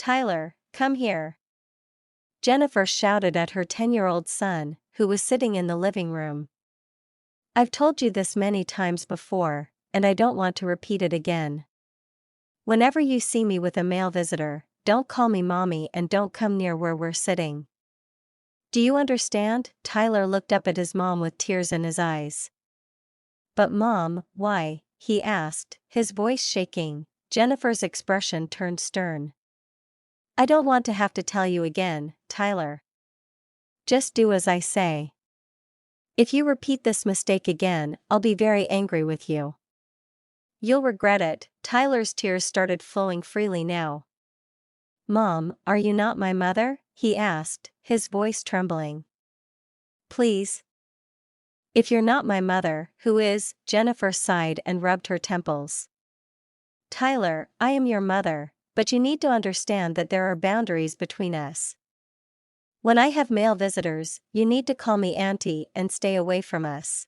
Tyler, come here. Jennifer shouted at her 10-year-old son, who was sitting in the living room. I've told you this many times before, and I don't want to repeat it again. Whenever you see me with a male visitor, don't call me mommy and don't come near where we're sitting. Do you understand? Tyler looked up at his mom with tears in his eyes. But Mom, why? He asked, his voice shaking. Jennifer's expression turned stern. I don't want to have to tell you again, Tyler. Just do as I say. If you repeat this mistake again, I'll be very angry with you. You'll regret it. Tyler's tears started flowing freely now. Mom, are you not my mother? He asked, his voice trembling. Please. If you're not my mother, who is? Jennifer sighed and rubbed her temples. Tyler, I am your mother, but you need to understand that there are boundaries between us. When I have male visitors, you need to call me auntie and stay away from us.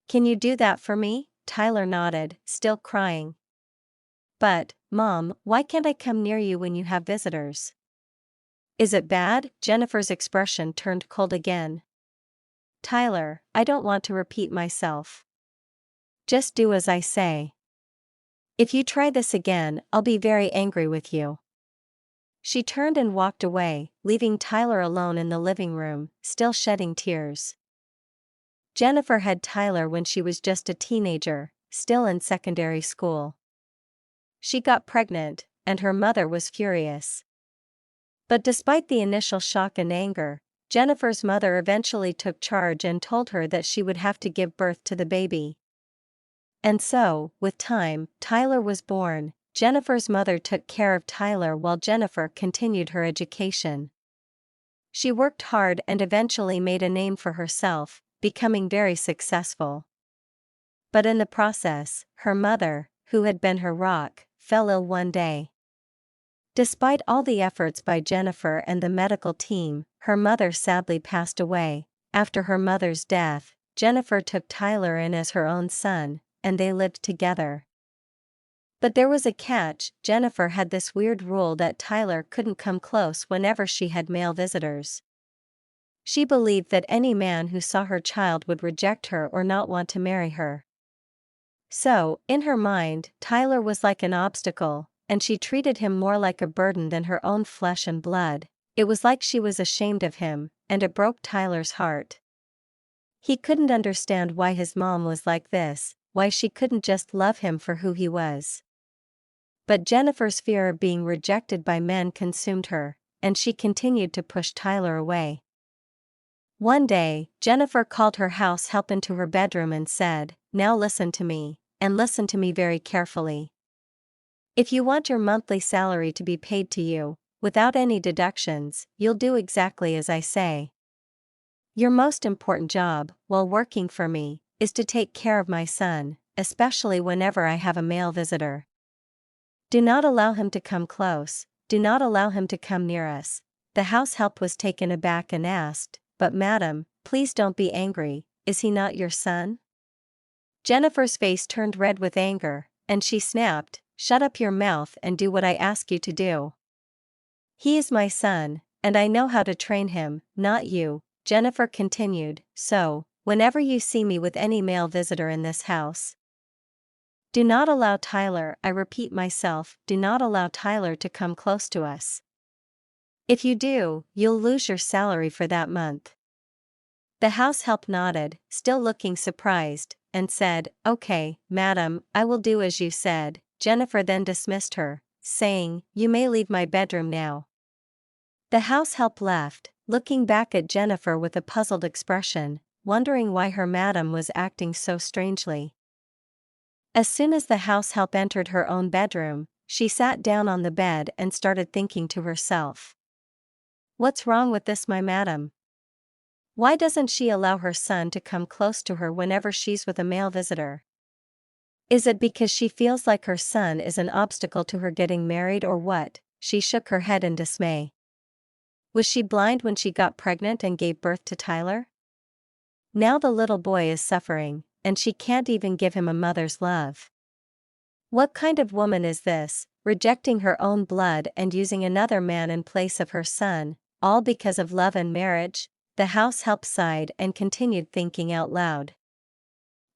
Can you do that for me? Tyler nodded, still crying. But, Mom, why can't I come near you when you have visitors? Is it bad? Jennifer's expression turned cold again. Tyler, I don't want to repeat myself. Just do as I say. If you try this again, I'll be very angry with you. She turned and walked away, leaving Tyler alone in the living room, still shedding tears. Jennifer had Tyler when she was just a teenager, still in secondary school. She got pregnant, and her mother was furious. But despite the initial shock and anger, Jennifer's mother eventually took charge and told her that she would have to give birth to the baby. And so, with time, Tyler was born. Jennifer's mother took care of Tyler while Jennifer continued her education. She worked hard and eventually made a name for herself, becoming very successful. But in the process, her mother, who had been her rock, fell ill one day. Despite all the efforts by Jennifer and the medical team, her mother sadly passed away. After her mother's death, Jennifer took Tyler in as her own son, and they lived together. But there was a catch. Jennifer had this weird rule that Tyler couldn't come close whenever she had male visitors. She believed that any man who saw her child would reject her or not want to marry her. So, in her mind, Tyler was like an obstacle, and she treated him more like a burden than her own flesh and blood. It was like she was ashamed of him, and it broke Tyler's heart. He couldn't understand why his mom was like this, why she couldn't just love him for who he was. But Jennifer's fear of being rejected by men consumed her, and she continued to push Tyler away. One day, Jennifer called her house help into her bedroom and said, "Now listen to me, and listen to me very carefully. If you want your monthly salary to be paid to you, without any deductions, you'll do exactly as I say. Your most important job, while working for me, is to take care of my son, especially whenever I have a male visitor. Do not allow him to come close, do not allow him to come near us." The house help was taken aback and asked, "But madam, please don't be angry, is he not your son?" Jennifer's face turned red with anger, and she snapped, "Shut up your mouth and do what I ask you to do. He is my son, and I know how to train him, not you." Jennifer continued, "So, whenever you see me with any male visitor in this house, do not allow Tyler, I repeat myself, do not allow Tyler to come close to us. If you do, you'll lose your salary for that month." The house help nodded, still looking surprised, and said, "Okay, madam, I will do as you said." Jennifer then dismissed her, saying, "You may leave my bedroom now." The house help left, looking back at Jennifer with a puzzled expression, wondering why her madam was acting so strangely. As soon as the house help entered her own bedroom, she sat down on the bed and started thinking to herself, "What's wrong with this my madam? Why doesn't she allow her son to come close to her whenever she's with a male visitor? Is it because she feels like her son is an obstacle to her getting married or what?" She shook her head in dismay. Was she blind when she got pregnant and gave birth to Tyler? Now the little boy is suffering, and she can't even give him a mother's love. What kind of woman is this? rejecting her own blood and using another man in place of her son, all because of love and marriage. The house help sighed and continued thinking out loud.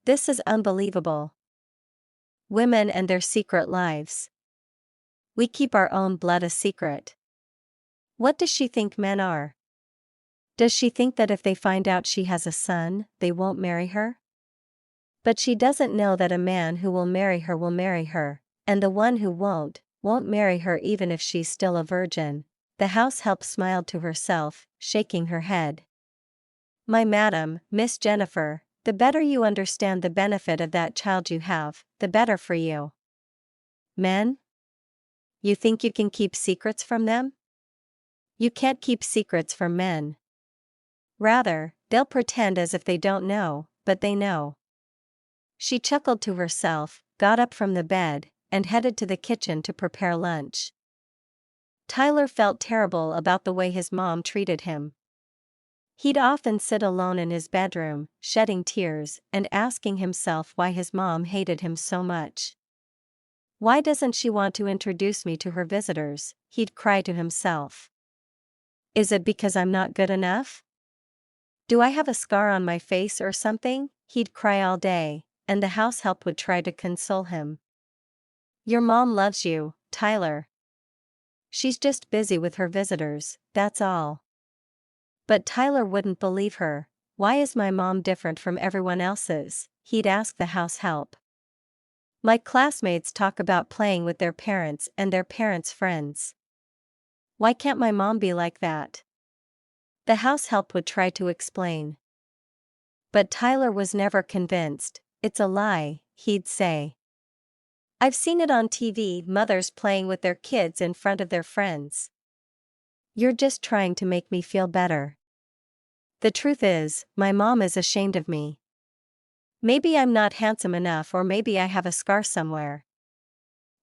This is unbelievable. Women and their secret lives. We keep our own blood a secret. What does she think men are? Does she think that if they find out she has a son, they won't marry her? But she doesn't know that a man who will marry her, and the one who won't marry her even if she's still a virgin. The house help smiled to herself, shaking her head. My madam, Miss Jennifer, the better you understand the benefit of that child you have, the better for you. Men? You think you can keep secrets from them? You can't keep secrets from men. Rather, they'll pretend as if they don't know, but they know. She chuckled to herself, got up from the bed, and headed to the kitchen to prepare lunch. Tyler felt terrible about the way his mom treated him. He'd often sit alone in his bedroom, shedding tears, and asking himself why his mom hated him so much. Why doesn't she want to introduce me to her visitors? He'd cry to himself. Is it because I'm not good enough? Do I have a scar on my face or something? He'd cry all day, and the house help would try to console him. Your mom loves you, Tyler. She's just busy with her visitors, that's all. But Tyler wouldn't believe her. Why is my mom different from everyone else's? He'd ask the house help. My classmates talk about playing with their parents and their parents' friends. Why can't my mom be like that? The house help would try to explain. But Tyler was never convinced. It's a lie, he'd say. I've seen it on TV, mothers playing with their kids in front of their friends. You're just trying to make me feel better. The truth is, my mom is ashamed of me. Maybe I'm not handsome enough, or maybe I have a scar somewhere.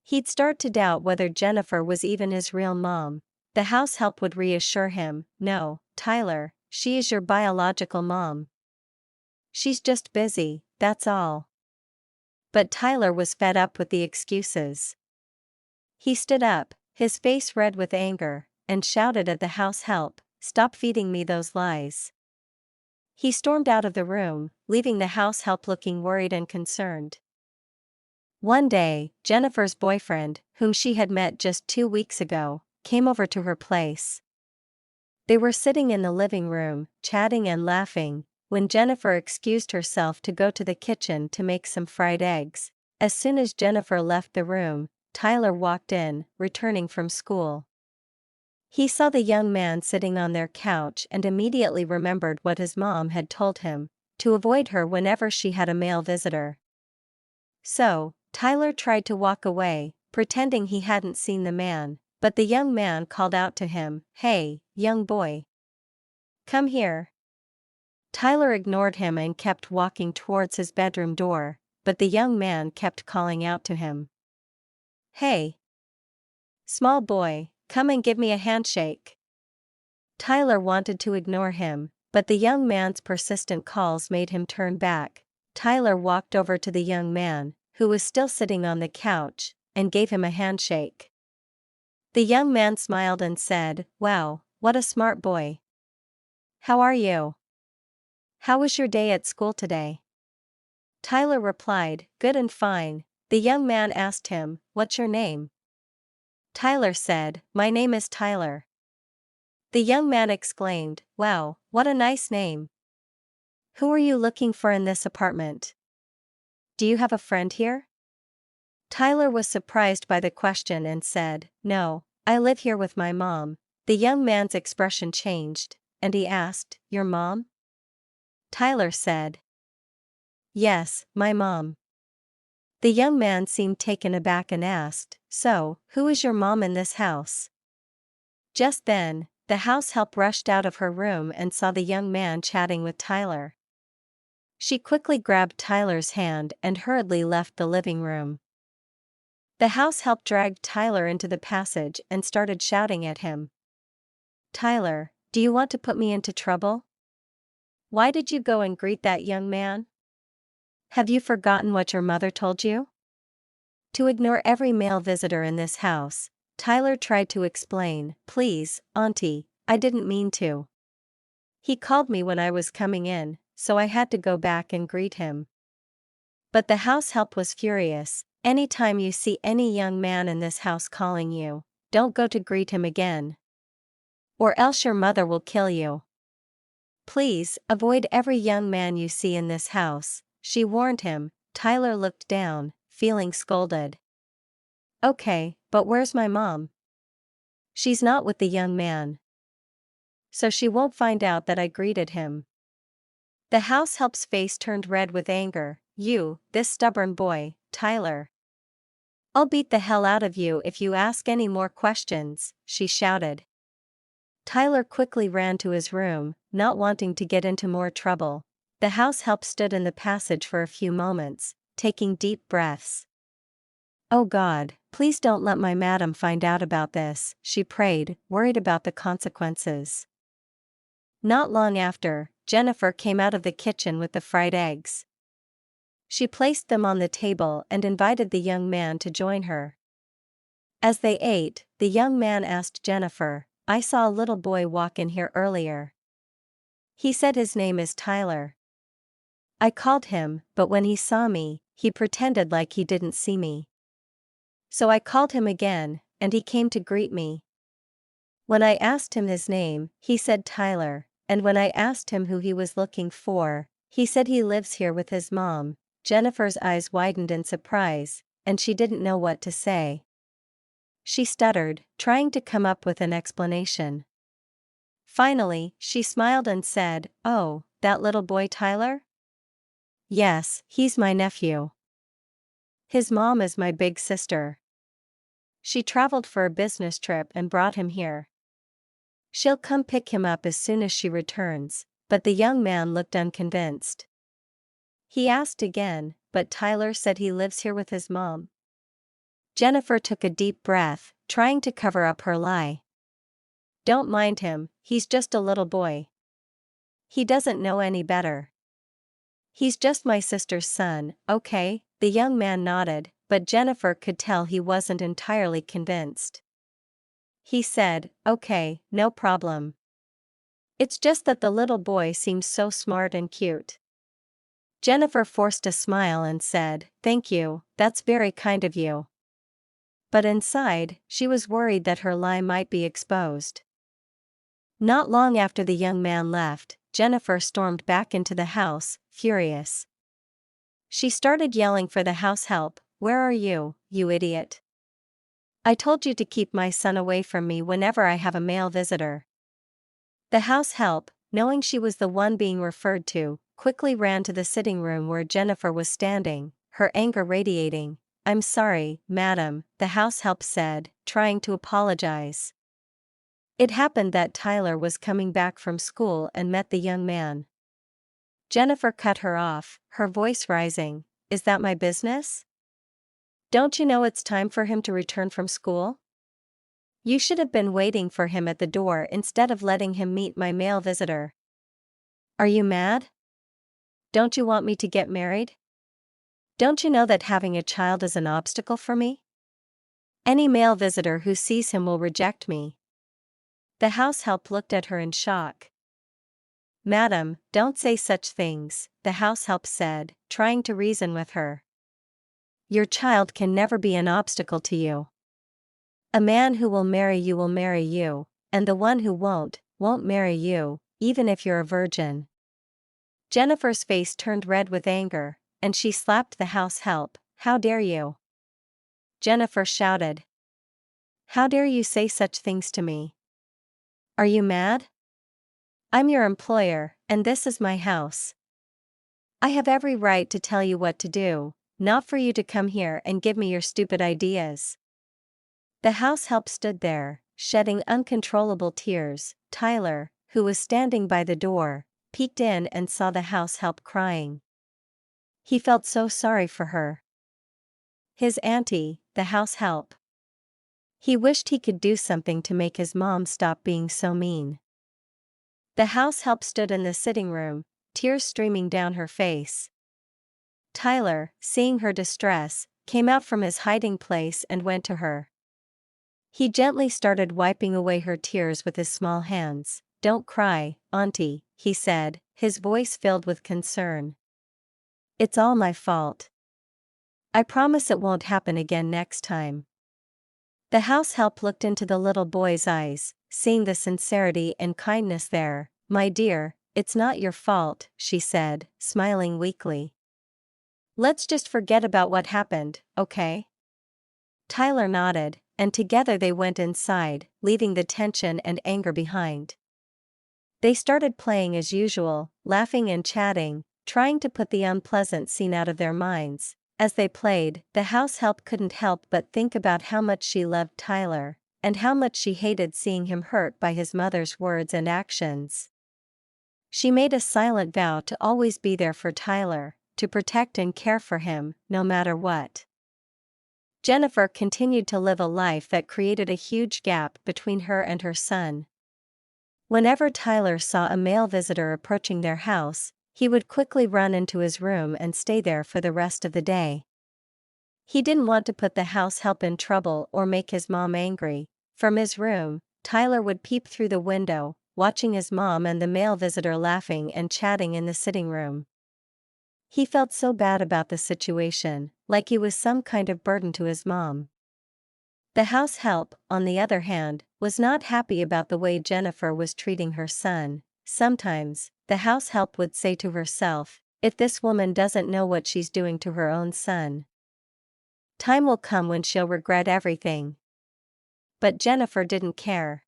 He'd start to doubt whether Jennifer was even his real mom. The house help would reassure him, no, Tyler, she is your biological mom. She's just busy, that's all. But Tyler was fed up with the excuses. He stood up, his face red with anger, and shouted at the house help, "Stop feeding me those lies." He stormed out of the room, leaving the house help looking worried and concerned. One day, Jennifer's boyfriend, whom she had met just 2 weeks ago, came over to her place. They were sitting in the living room, chatting and laughing, when Jennifer excused herself to go to the kitchen to make some fried eggs. As soon as Jennifer left the room, Tyler walked in, returning from school. He saw the young man sitting on their couch and immediately remembered what his mom had told him, to avoid her whenever she had a male visitor. So, Tyler tried to walk away, pretending he hadn't seen the man, but the young man called out to him, "Hey, young boy. Come here." Tyler ignored him and kept walking towards his bedroom door, but the young man kept calling out to him. "Hey, small boy, come and give me a handshake." Tyler wanted to ignore him, but the young man's persistent calls made him turn back. Tyler walked over to the young man, who was still sitting on the couch, and gave him a handshake. The young man smiled and said, "Wow, what a smart boy. How are you? How was your day at school today?" Tyler replied, "Good and fine." The young man asked him, "What's your name?" Tyler said, "My name is Tyler." The young man exclaimed, "Wow, what a nice name. Who are you looking for in this apartment? Do you have a friend here?" Tyler was surprised by the question and said, "No, I live here with my mom." The young man's expression changed, and he asked, "Your mom?" Tyler said, "Yes, my mom." The young man seemed taken aback and asked, "So, who is your mom in this house?" Just then, the house help rushed out of her room and saw the young man chatting with Tyler. She quickly grabbed Tyler's hand and hurriedly left the living room. The house help dragged Tyler into the passage and started shouting at him. "Tyler, do you want to put me into trouble? Why did you go and greet that young man? Have you forgotten what your mother told you? To ignore every male visitor in this house, Tyler tried to explain, "Please, Auntie, I didn't mean to. He called me when I was coming in, so I had to go back and greet him." But the house help was furious. "Anytime you see any young man in this house calling you, don't go to greet him again. Or else your mother will kill you. Please, avoid every young man you see in this house," she warned him. Tyler looked down, feeling scolded. "Okay, but where's my mom?" "She's not with the young man. So she won't find out that I greeted him." The house help's face turned red with anger. "You, this stubborn boy, Tyler. I'll beat the hell out of you if you ask any more questions," she shouted. Tyler quickly ran to his room, not wanting to get into more trouble. The house help stood in the passage for a few moments, taking deep breaths. "Oh God, please don't let my madam find out about this," she prayed, worried about the consequences. Not long after, Jennifer came out of the kitchen with the fried eggs. She placed them on the table and invited the young man to join her. As they ate, the young man asked Jennifer, "I saw a little boy walk in here earlier. He said his name is Tyler. I called him, but when he saw me, he pretended like he didn't see me. So I called him again, and he came to greet me. When I asked him his name, he said Tyler, and when I asked him who he was looking for, he said he lives here with his mom." Jennifer's eyes widened in surprise, and she didn't know what to say. She stuttered, trying to come up with an explanation. Finally, she smiled and said, "Oh, that little boy Tyler? Yes, he's my nephew. His mom is my big sister. She traveled for a business trip and brought him here. She'll come pick him up as soon as she returns." But the young man looked unconvinced. He asked again, "But Tyler said he lives here with his mom." Jennifer took a deep breath, trying to cover up her lie. "Don't mind him, he's just a little boy. He doesn't know any better. He's just my sister's son, okay?" The young man nodded, but Jennifer could tell he wasn't entirely convinced. He said, "Okay, no problem. It's just that the little boy seems so smart and cute." Jennifer forced a smile and said, "Thank you, that's very kind of you." But inside, she was worried that her lie might be exposed. Not long after the young man left, Jennifer stormed back into the house, furious. She started yelling for the house help, "Where are you, you idiot? I told you to keep my son away from me whenever I have a male visitor." The house help, knowing she was the one being referred to, quickly ran to the sitting room where Jennifer was standing, her anger radiating. "I'm sorry, madam," the house help said, trying to apologize. It happened that Tyler was coming back from school and met the young man. Jennifer cut her off, her voice rising. "Is that my business? Don't you know it's time for him to return from school? You should have been waiting for him at the door instead of letting him meet my male visitor. Are you mad? Don't you want me to get married? Don't you know that having a child is an obstacle for me? Any male visitor who sees him will reject me." The house help looked at her in shock. "Madam, don't say such things," the house help said, trying to reason with her. "Your child can never be an obstacle to you. A man who will marry you, and the one who won't marry you, even if you're a virgin." Jennifer's face turned red with anger, and she slapped the house help. "How dare you?" Jennifer shouted. "How dare you say such things to me? Are you mad? I'm your employer, and this is my house. I have every right to tell you what to do, not for you to come here and give me your stupid ideas." The house help stood there, shedding uncontrollable tears. Tyler, who was standing by the door, peeked in and saw the house help crying. He felt so sorry for her. His auntie, the house help. He wished he could do something to make his mom stop being so mean. The house help stood in the sitting room, tears streaming down her face. Tyler, seeing her distress, came out from his hiding place and went to her. He gently started wiping away her tears with his small hands. "Don't cry, Auntie," he said, his voice filled with concern. "It's all my fault. I promise it won't happen again next time." The house help looked into the little boy's eyes, seeing the sincerity and kindness there. "My dear, it's not your fault," she said, smiling weakly. "Let's just forget about what happened, okay?" Tyler nodded, and together they went inside, leaving the tension and anger behind. They started playing as usual, laughing and chatting, trying to put the unpleasant scene out of their minds. As they played, the house help couldn't help but think about how much she loved Tyler, and how much she hated seeing him hurt by his mother's words and actions. She made a silent vow to always be there for Tyler, to protect and care for him, no matter what. Jennifer continued to live a life that created a huge gap between her and her son. Whenever Tyler saw a male visitor approaching their house, he would quickly run into his room and stay there for the rest of the day. He didn't want to put the house help in trouble or make his mom angry. From his room, Tyler would peep through the window, watching his mom and the male visitor laughing and chatting in the sitting room. He felt so bad about the situation, like he was some kind of burden to his mom. The house help, on the other hand, was not happy about the way Jennifer was treating her son. Sometimes, the house help would say to herself, "If this woman doesn't know what she's doing to her own son, time will come when she'll regret everything." But Jennifer didn't care.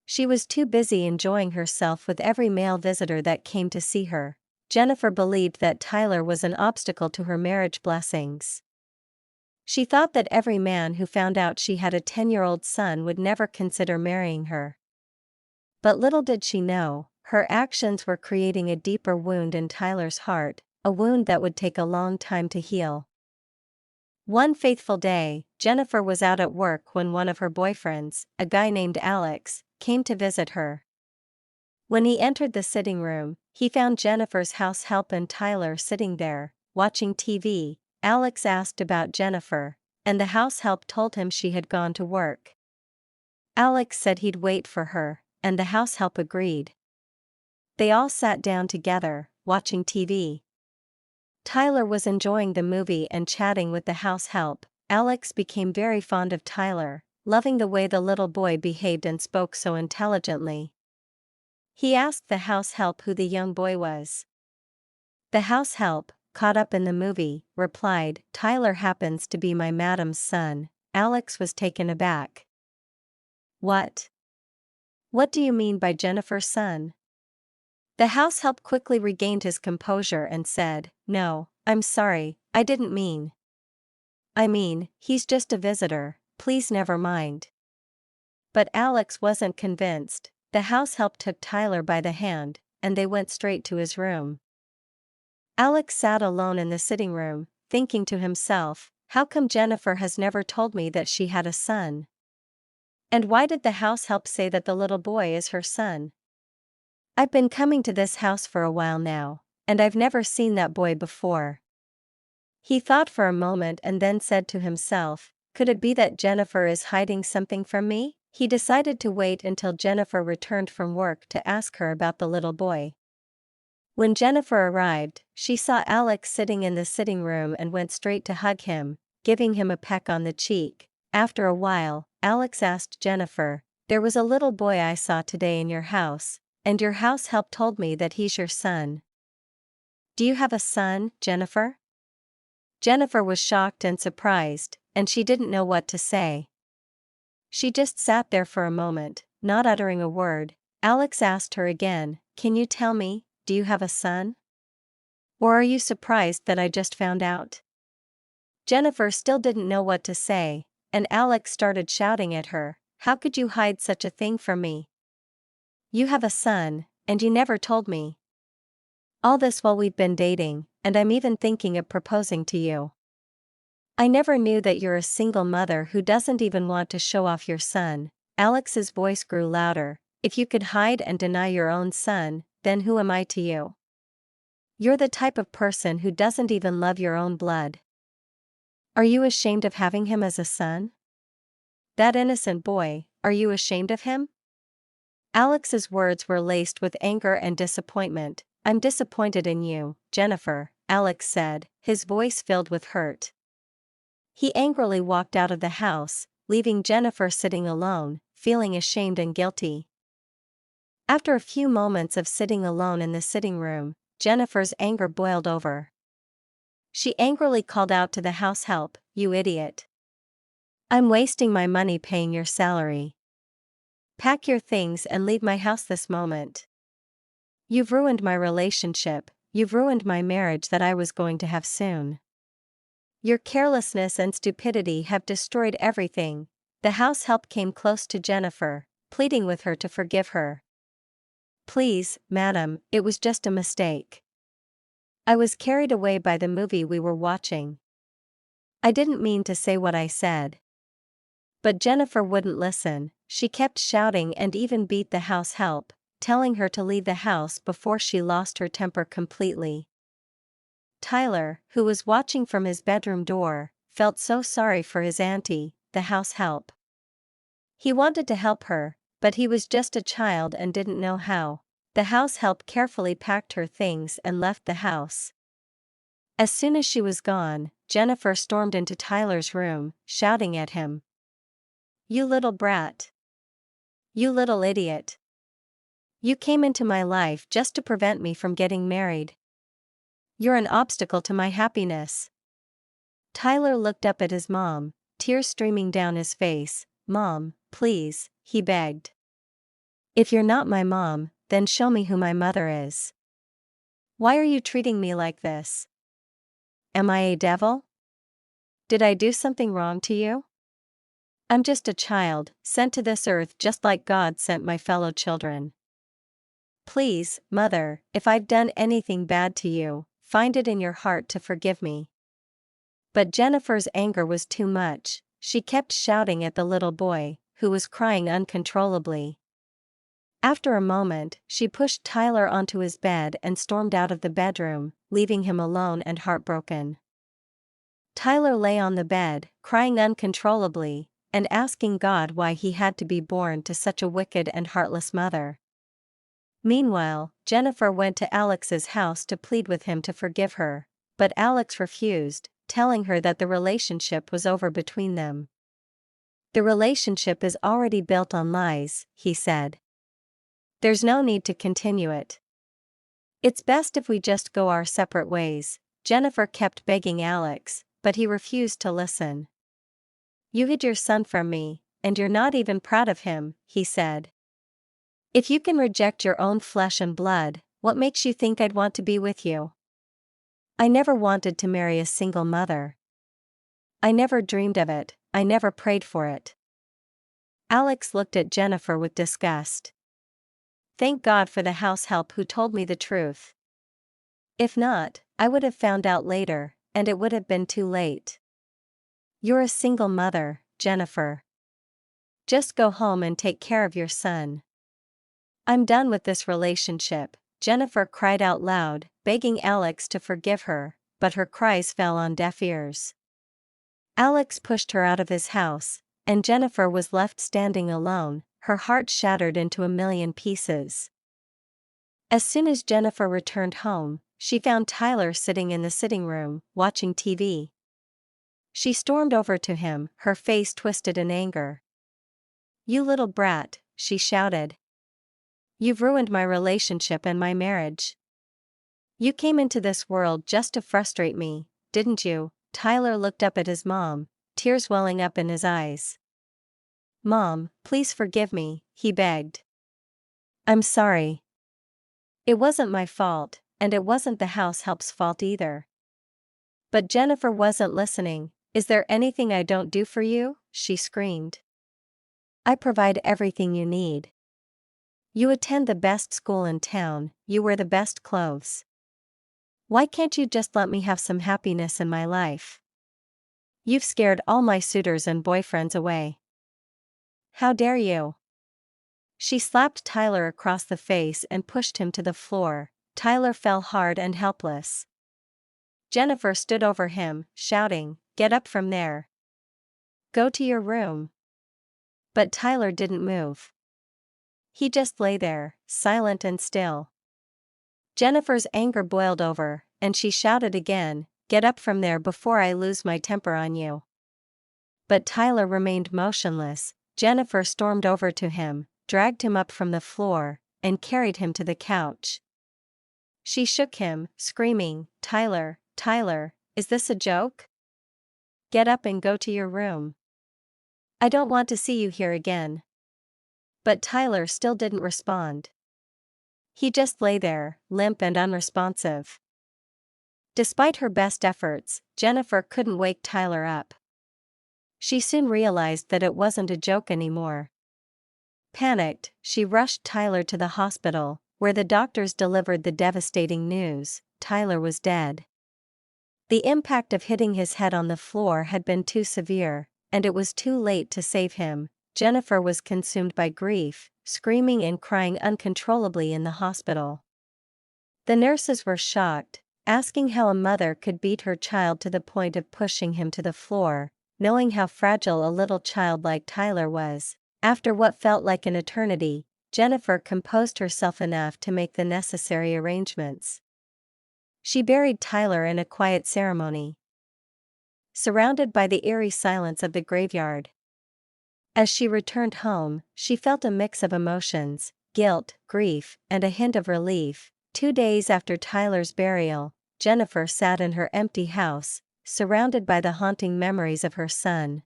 She was too busy enjoying herself with every male visitor that came to see her. Jennifer believed that Tyler was an obstacle to her marriage blessings. She thought that every man who found out she had a 10-year-old son would never consider marrying her. But little did she know, her actions were creating a deeper wound in Tyler's heart, a wound that would take a long time to heal. One fateful day, Jennifer was out at work when one of her boyfriends, a guy named Alex, came to visit her. When he entered the sitting room, he found Jennifer's house help and Tyler sitting there, watching TV. Alex asked about Jennifer, and the house help told him she had gone to work. Alex said he'd wait for her, and the house help agreed. They all sat down together, watching TV. Tyler was enjoying the movie and chatting with the house help. Alex became very fond of Tyler, loving the way the little boy behaved and spoke so intelligently. He asked the house help who the young boy was. The house help, caught up in the movie, replied, "Tyler happens to be my madam's son." Alex was taken aback. "What? What do you mean by Jennifer's son?" The house help quickly regained his composure and said, "No, I'm sorry, I didn't mean. I mean, he's just a visitor, please never mind." But Alex wasn't convinced. The house help took Tyler by the hand, and they went straight to his room. Alex sat alone in the sitting room, thinking to himself, how come Jennifer has never told me that she had a son? And why did the house help say that the little boy is her son? I've been coming to this house for a while now, and I've never seen that boy before. He thought for a moment and then said to himself, could it be that Jennifer is hiding something from me? He decided to wait until Jennifer returned from work to ask her about the little boy. When Jennifer arrived, she saw Alex sitting in the sitting room and went straight to hug him, giving him a peck on the cheek. After a while, Alex asked Jennifer, "There was a little boy I saw today in your house, and your house help told me that he's your son. Do you have a son, Jennifer?" Jennifer was shocked and surprised, and she didn't know what to say. She just sat there for a moment, not uttering a word. Alex asked her again, "Can you tell me, do you have a son? Or are you surprised that I just found out?" Jennifer still didn't know what to say, and Alex started shouting at her, "How could you hide such a thing from me? You have a son, and you never told me. All this while we've been dating, and I'm even thinking of proposing to you. I never knew that you're a single mother who doesn't even want to show off your son." Alex's voice grew louder. "If you could hide and deny your own son, then who am I to you? You're the type of person who doesn't even love your own blood." Are you ashamed of having him as a son? That innocent boy, are you ashamed of him? Alex's words were laced with anger and disappointment. I'm disappointed in you, Jennifer, Alex said, his voice filled with hurt. He angrily walked out of the house, leaving Jennifer sitting alone, feeling ashamed and guilty. After a few moments of sitting alone in the sitting room, Jennifer's anger boiled over. She angrily called out to the house help, "You idiot. I'm wasting my money paying your salary. Pack your things and leave my house this moment. You've ruined my relationship, you've ruined my marriage that I was going to have soon. Your carelessness and stupidity have destroyed everything." The house help came close to Jennifer, pleading with her to forgive her. "Please, madam, it was just a mistake. I was carried away by the movie we were watching. I didn't mean to say what I said." But Jennifer wouldn't listen. She kept shouting and even beat the house help, telling her to leave the house before she lost her temper completely. Tyler, who was watching from his bedroom door, felt so sorry for his auntie, the house help. He wanted to help her, but he was just a child and didn't know how. The house help carefully packed her things and left the house. As soon as she was gone, Jennifer stormed into Tyler's room, shouting at him. "You little brat. You little idiot. You came into my life just to prevent me from getting married. You're an obstacle to my happiness." Tyler looked up at his mom, tears streaming down his face. "Mom, please," he begged. "If you're not my mom, then show me who my mother is. Why are you treating me like this? Am I a devil? Did I do something wrong to you? I'm just a child, sent to this earth just like God sent my fellow children. Please, Mother, if I've done anything bad to you, find it in your heart to forgive me." But Jennifer's anger was too much. She kept shouting at the little boy, who was crying uncontrollably. After a moment, she pushed Tyler onto his bed and stormed out of the bedroom, leaving him alone and heartbroken. Tyler lay on the bed, crying uncontrollably, and asking God why he had to be born to such a wicked and heartless mother. Meanwhile, Jennifer went to Alex's house to plead with him to forgive her, but Alex refused, telling her that the relationship was over between them. "The relationship is already built on lies," he said. "There's no need to continue it. It's best if we just go our separate ways." Jennifer kept begging Alex, but he refused to listen. "You hid your son from me, and you're not even proud of him," he said. "If you can reject your own flesh and blood, what makes you think I'd want to be with you? I never wanted to marry a single mother. I never dreamed of it, I never prayed for it." Alex looked at Jennifer with disgust. "Thank God for the house help who told me the truth. If not, I would have found out later, and it would have been too late. You're a single mother, Jennifer. Just go home and take care of your son." "I'm done with this relationship," Jennifer cried out loud, begging Alex to forgive her, but her cries fell on deaf ears. Alex pushed her out of his house, and Jennifer was left standing alone, her heart shattered into a million pieces. As soon as Jennifer returned home, she found Tyler sitting in the sitting room, watching TV. She stormed over to him, her face twisted in anger. "You little brat," she shouted. "You've ruined my relationship and my marriage. You came into this world just to frustrate me, didn't you?" Tyler looked up at his mom, tears welling up in his eyes. "Mom, please forgive me," he begged. "I'm sorry. It wasn't my fault, and it wasn't the house help's fault either." But Jennifer wasn't listening. "Is there anything I don't do for you?" she screamed. "I provide everything you need. You attend the best school in town, you wear the best clothes. Why can't you just let me have some happiness in my life? You've scared all my suitors and boyfriends away. How dare you?" She slapped Tyler across the face and pushed him to the floor. Tyler fell hard and helpless. Jennifer stood over him, shouting, Get up from there. Go to your room. But Tyler didn't move. He just lay there, silent and still. Jennifer's anger boiled over, and she shouted again, "Get up from there before I lose my temper on you." But Tyler remained motionless. Jennifer stormed over to him, dragged him up from the floor, and carried him to the couch. She shook him, screaming, "Tyler, Tyler, is this a joke? Get up and go to your room. I don't want to see you here again." But Tyler still didn't respond. He just lay there, limp and unresponsive. Despite her best efforts, Jennifer couldn't wake Tyler up. She soon realized that it wasn't a joke anymore. Panicked, she rushed Tyler to the hospital, where the doctors delivered the devastating news: Tyler was dead. The impact of hitting his head on the floor had been too severe, and it was too late to save him. Jennifer was consumed by grief, screaming and crying uncontrollably in the hospital. The nurses were shocked, asking how a mother could beat her child to the point of pushing him to the floor, knowing how fragile a little child like Tyler was. After what felt like an eternity, Jennifer composed herself enough to make the necessary arrangements. She buried Tyler in a quiet ceremony, surrounded by the eerie silence of the graveyard. As she returned home, she felt a mix of emotions: guilt, grief, and a hint of relief. 2 days after Tyler's burial, Jennifer sat in her empty house, surrounded by the haunting memories of her son.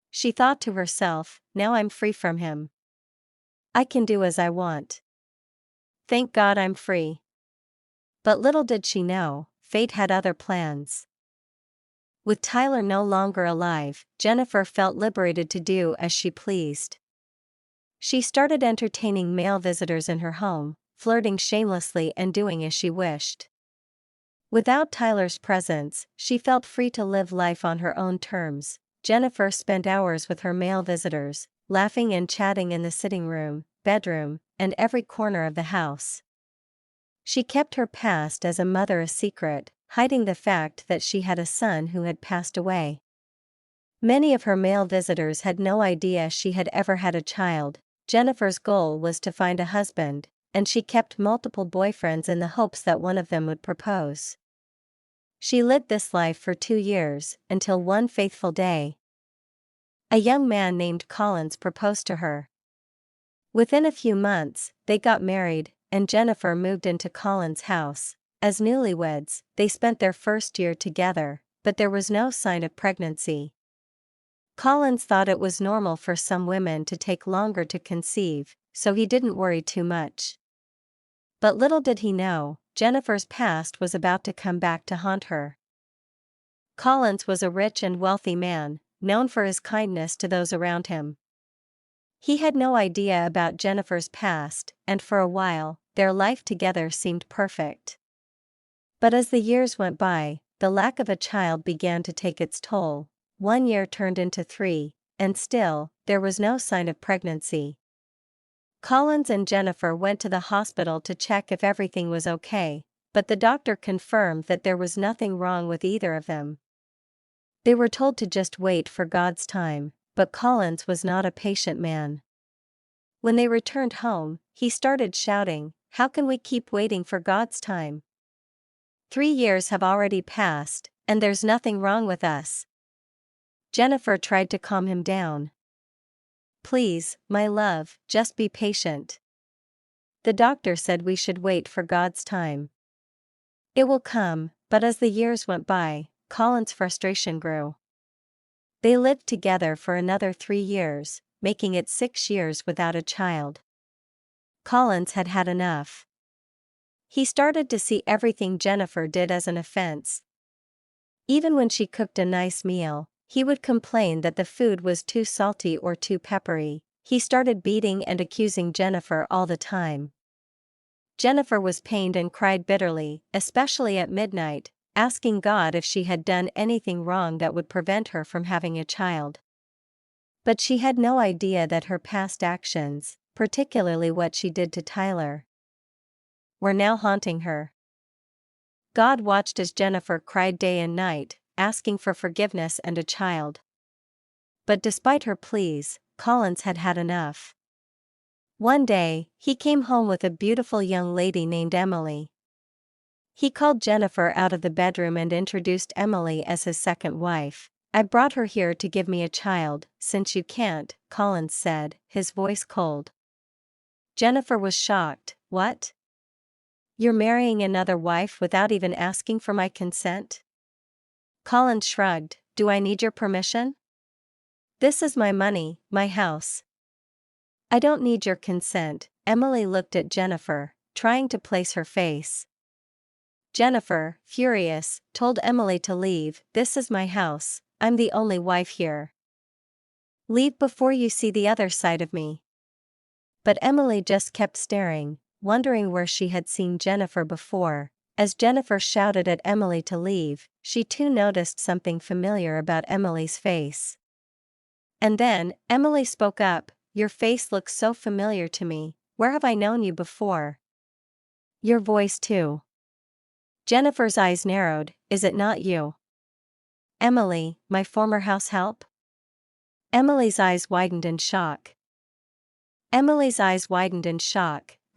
She thought to herself, "Now I'm free from him. I can do as I want. Thank God I'm free." But little did she know, fate had other plans. With Tyler no longer alive, Jennifer felt liberated to do as she pleased. She started entertaining male visitors in her home, flirting shamelessly and doing as she wished. Without Tyler's presence, she felt free to live life on her own terms. Jennifer spent hours with her male visitors, laughing and chatting in the sitting room, bedroom, and every corner of the house. She kept her past as a mother a secret, hiding the fact that she had a son who had passed away. Many of her male visitors had no idea she had ever had a child. Jennifer's goal was to find a husband, and she kept multiple boyfriends in the hopes that one of them would propose. She lived this life for 2 years, until one fateful day, a young man named Collins proposed to her. Within a few months, they got married, and Jennifer moved into Collins' house. As newlyweds, they spent their first year together, but there was no sign of pregnancy. Collins thought it was normal for some women to take longer to conceive, so he didn't worry too much. But little did he know, Jennifer's past was about to come back to haunt her. Collins was a rich and wealthy man, known for his kindness to those around him. He had no idea about Jennifer's past, and for a while, their life together seemed perfect. But as the years went by, the lack of a child began to take its toll. 1 year turned into 3, and still, there was no sign of pregnancy. Collins and Jennifer went to the hospital to check if everything was okay, but the doctor confirmed that there was nothing wrong with either of them. They were told to just wait for God's time, but Collins was not a patient man. When they returned home, he started shouting, "How can we keep waiting for God's time? 3 years have already passed, and there's nothing wrong with us." Jennifer tried to calm him down. "Please, my love, just be patient. The doctor said we should wait for God's time. It will come." But as the years went by, Colin's frustration grew. They lived together for another 3 years, making it 6 years without a child. Collins had had enough. He started to see everything Jennifer did as an offense. Even when she cooked a nice meal, he would complain that the food was too salty or too peppery. He started beating and accusing Jennifer all the time. Jennifer was pained and cried bitterly, especially at midnight, asking God if she had done anything wrong that would prevent her from having a child. But she had no idea that her past actions, particularly what she did to Tyler, were now haunting her. God watched as Jennifer cried day and night, asking for forgiveness and a child. But despite her pleas, Collins had had enough. One day, he came home with a beautiful young lady named Emily. He called Jennifer out of the bedroom and introduced Emily as his second wife. "I brought her here to give me a child, since you can't," Collins said, his voice cold. Jennifer was shocked. "What? You're marrying another wife without even asking for my consent?" Collins shrugged. "Do I need your permission? This is my money, my house. I don't need your consent." Emily looked at Jennifer, trying to place her face. Jennifer, furious, told Emily to leave. "This is my house, I'm the only wife here. Leave before you see the other side of me." But Emily just kept staring, wondering where she had seen Jennifer before. As Jennifer shouted at Emily to leave, she too noticed something familiar about Emily's face. And then, Emily spoke up. "Your face looks so familiar to me. Where have I known you before?" "Your voice too." Jennifer's eyes narrowed. "Is it not you, Emily, my former house help?" Emily's eyes widened in shock.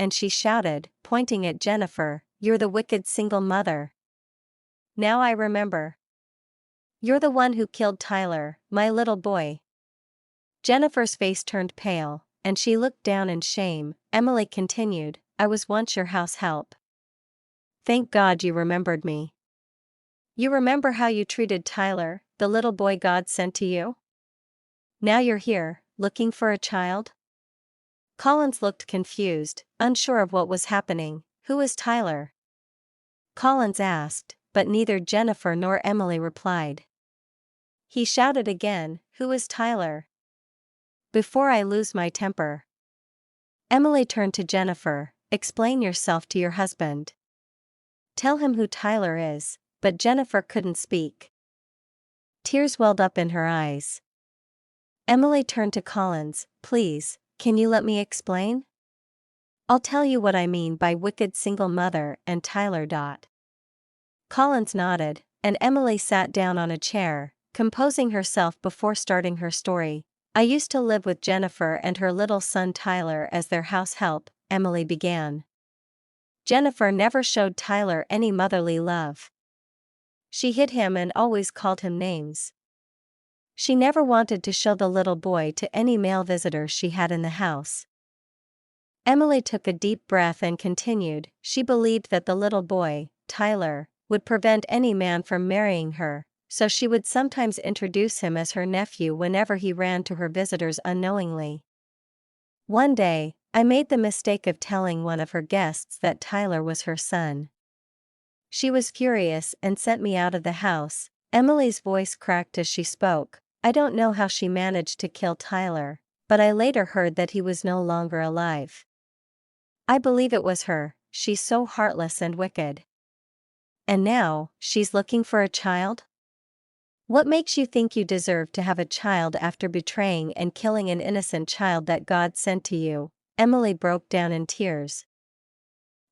And she shouted, pointing at Jennifer, "You're the wicked single mother. Now I remember. You're the one who killed Tyler, my little boy." Jennifer's face turned pale, and she looked down in shame. Emily continued, "I was once your house help. Thank God you remembered me. You remember how you treated Tyler, the little boy God sent to you? Now you're here, looking for a child?" Collins looked confused, unsure of what was happening. "Who is Tyler?" Collins asked, but neither Jennifer nor Emily replied. He shouted again, "Who is Tyler? Before I lose my temper." Emily turned to Jennifer. "Explain yourself to your husband. Tell him who Tyler is." But Jennifer couldn't speak. Tears welled up in her eyes. Emily turned to Collins. "Please, can you let me explain? I'll tell you what I mean by wicked single mother and Tyler. Collins nodded, and Emily sat down on a chair, composing herself before starting her story. "I used to live with Jennifer and her little son Tyler as their house help," Emily began. Jennifer never showed Tyler any motherly love. She hid him and always called him names. She never wanted to show the little boy to any male visitors she had in the house. Emily took a deep breath and continued. "She believed that the little boy, Tyler, would prevent any man from marrying her, so she would sometimes introduce him as her nephew whenever he ran to her visitors unknowingly. One day, I made the mistake of telling one of her guests that Tyler was her son. She was furious and sent me out of the house." Emily's voice cracked as she spoke. "I don't know how she managed to kill Tyler, but I later heard that he was no longer alive. I believe it was her, she's so heartless and wicked. And now, she's looking for a child? What makes you think you deserve to have a child after betraying and killing an innocent child that God sent to you?" Emily broke down in tears.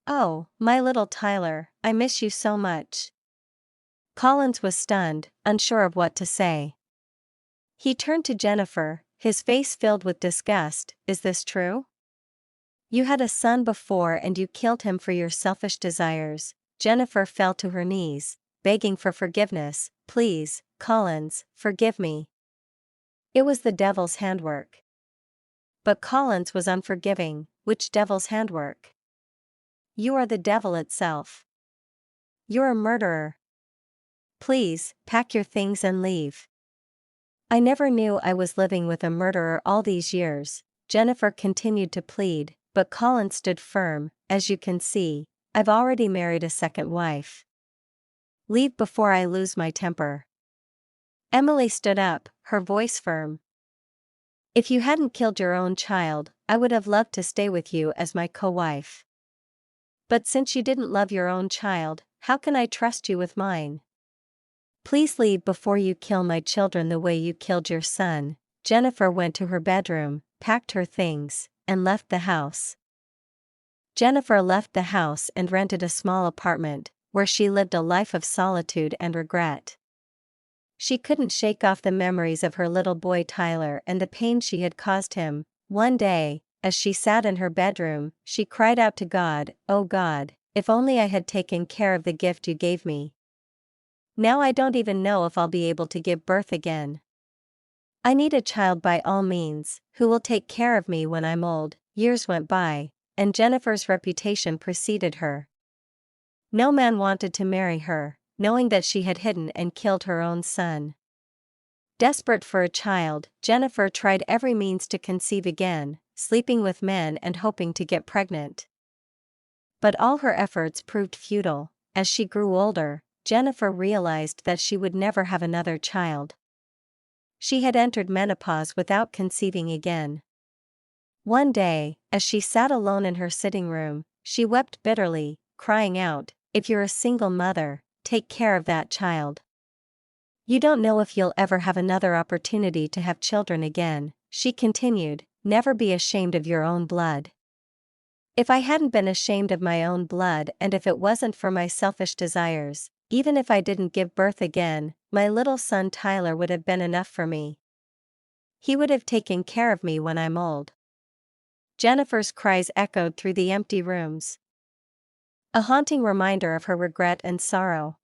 "Oh, my little Tyler, I miss you so much." Collins was stunned, unsure of what to say. He turned to Jennifer, his face filled with disgust. "Is this true? You had a son before and you killed him for your selfish desires." Jennifer fell to her knees, begging for forgiveness. "Please, Collins, forgive me. It was the devil's handwork." But Collins was unforgiving. "Which devil's handwork? You are the devil itself. You're a murderer. Please, pack your things and leave." "I never knew I was living with a murderer all these years," Jennifer continued to plead, but Collins stood firm. "As you can see, I've already married a second wife. Leave before I lose my temper." Emily stood up, her voice firm. "If you hadn't killed your own child, I would have loved to stay with you as my co-wife. But since you didn't love your own child, how can I trust you with mine? Please leave before you kill my children the way you killed your son." Jennifer went to her bedroom, packed her things, and left the house. Jennifer left the house and rented a small apartment, where she lived a life of solitude and regret. She couldn't shake off the memories of her little boy Tyler and the pain she had caused him. One day, as she sat in her bedroom, she cried out to God, "Oh God, if only I had taken care of the gift you gave me. Now I don't even know if I'll be able to give birth again. I need a child by all means, who will take care of me when I'm old." Years went by, and Jennifer's reputation preceded her. No man wanted to marry her, knowing that she had hidden and killed her own son. Desperate for a child, Jennifer tried every means to conceive again, sleeping with men and hoping to get pregnant. But all her efforts proved futile. As she grew older, Jennifer realized that she would never have another child. She had entered menopause without conceiving again. One day, as she sat alone in her sitting room, she wept bitterly, crying out, "If you're a single mother, take care of that child. You don't know if you'll ever have another opportunity to have children again." She continued, "Never be ashamed of your own blood. If I hadn't been ashamed of my own blood and if it wasn't for my selfish desires, even if I didn't give birth again, my little son Tyler would have been enough for me. He would have taken care of me when I'm old." Jennifer's cries echoed through the empty rooms. A haunting reminder of her regret and sorrow.